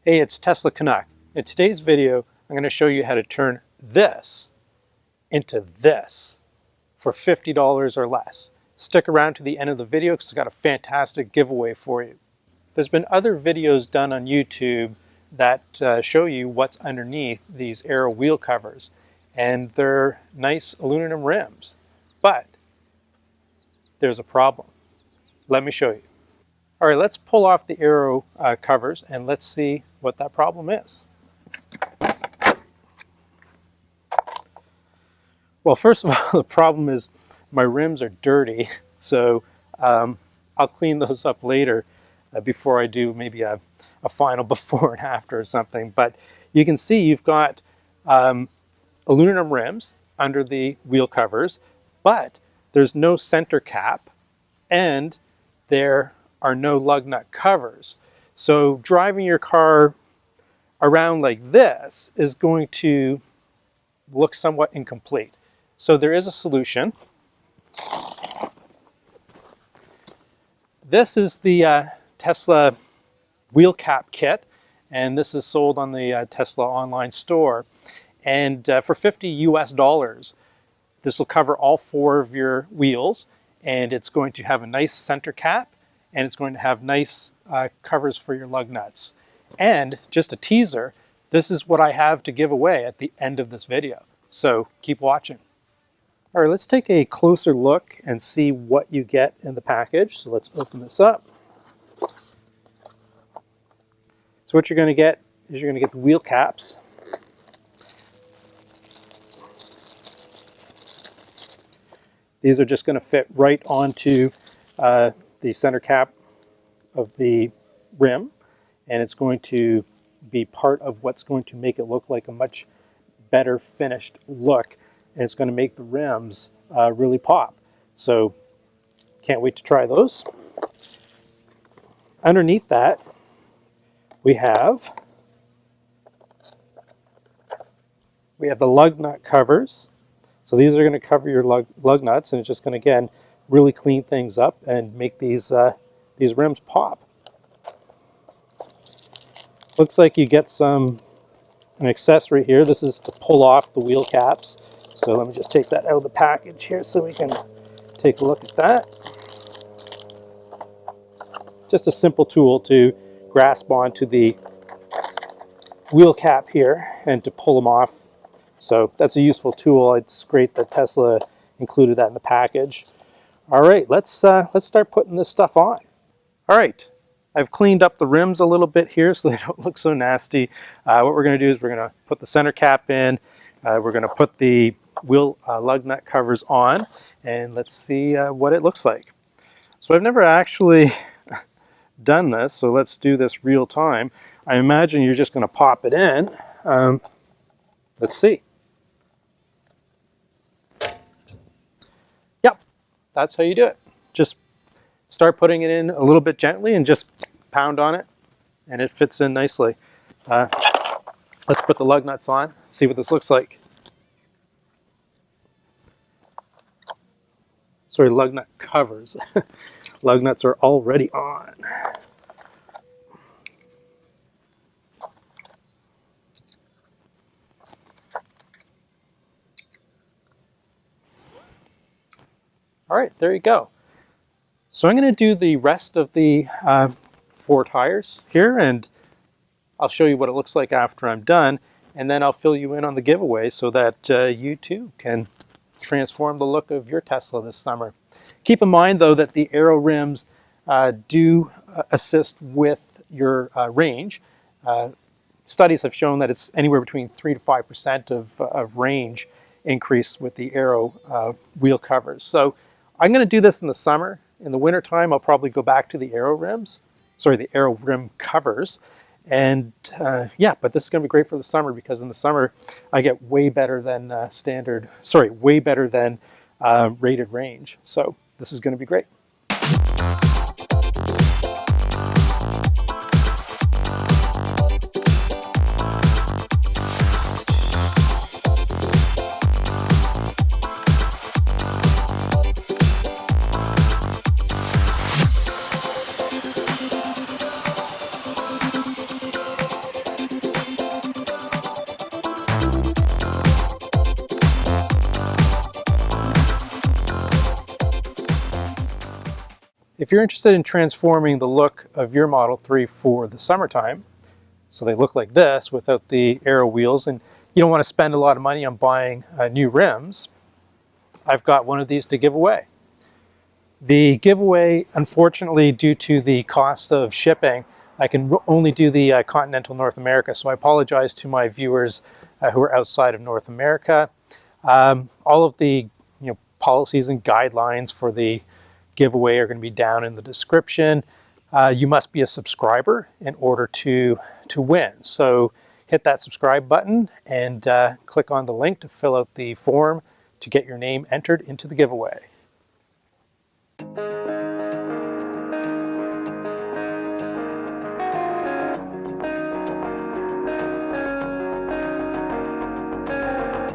Hey, it's Tesla Canuck. In today's video, I'm going to show you how to turn this into this for $50 or less. Stick around to the end of the video because I've got a fantastic giveaway for you. There's been other videos done on YouTube that show you what's underneath these Aero wheel covers, and they're nice aluminum rims, but there's a problem. Let me show you. All right, let's pull off the Aero covers and let's see what that problem is. Well, first of all, the problem is my rims are dirty, so I'll clean those up later before I do maybe a final before and after or something. But you can see you've got aluminum rims under the wheel covers, but there's no center cap and there are no lug nut covers. So driving your car around like this is going to look somewhat incomplete. So there is a solution. This is the Tesla wheel cap kit, and this is sold on the Tesla online store. And for $50 US, this will cover all four of your wheels, and it's going to have a nice center cap, and it's going to have nice covers for your lug nuts. And just a teaser, this is what I have to give away at the end of this video. So keep watching. All right, let's take a closer look and see what you get in the package. So let's open this up. So what you're going to get is you're going to get the wheel caps. These are just going to fit right onto the center cap of the rim, and it's going to be part of what's going to make it look like a much better finished look, and it's going to make the rims really pop. So can't wait to try those. Underneath that we have the lug nut covers. So these are going to cover your lug nuts, and it's just going to, again, really clean things up and make these rims pop. Looks like you get an accessory here. This is to pull off the wheel caps. So let me just take that out of the package here so we can take a look at that. Just a simple tool to grasp onto the wheel cap here and to pull them off. So that's a useful tool. It's great that Tesla included that in the package. All right, let's start putting this stuff on. All right, I've cleaned up the rims a little bit here so they don't look so nasty. What we're going to do is we're going to put the center cap in. We're going to put the wheel lug nut covers on, and let's see what it looks like. So I've never actually done this, so let's do this real time. I imagine you're just going to pop it in. Let's see. Yep, that's how you do it. Just start putting it in a little bit gently and just pound on it, and it fits in nicely. Let's put the lug nuts on, see what this looks like. Sorry, lug nut covers. Lug nuts are already on. All right, there you go. So I'm going to do the rest of the four tires here, and I'll show you what it looks like after I'm done, and then I'll fill you in on the giveaway so that you too can transform the look of your Tesla this summer. Keep in mind, though, that the Aero rims do assist with your range. Studies have shown that it's anywhere between 3 to 5% of range increase with the Aero wheel covers. So I'm going to do this in the summer. In the wintertime, I'll probably go back to the Aero rim covers. And yeah, but this is going to be great for the summer because in the summer I get way better than rated range. So this is going to be great. if you're interested in transforming the look of your Model 3 for the summertime, so they look like this without the aero wheels, and you don't want to spend a lot of money on buying new rims, I've got one of these to give away. The giveaway, unfortunately, due to the cost of shipping, I can only do the continental North America, so I apologize to my viewers who are outside of North America. All of the policies and guidelines for the giveaway are going to be down in the description. You must be a subscriber in order to win. So hit that subscribe button and click on the link to fill out the form to get your name entered into the giveaway.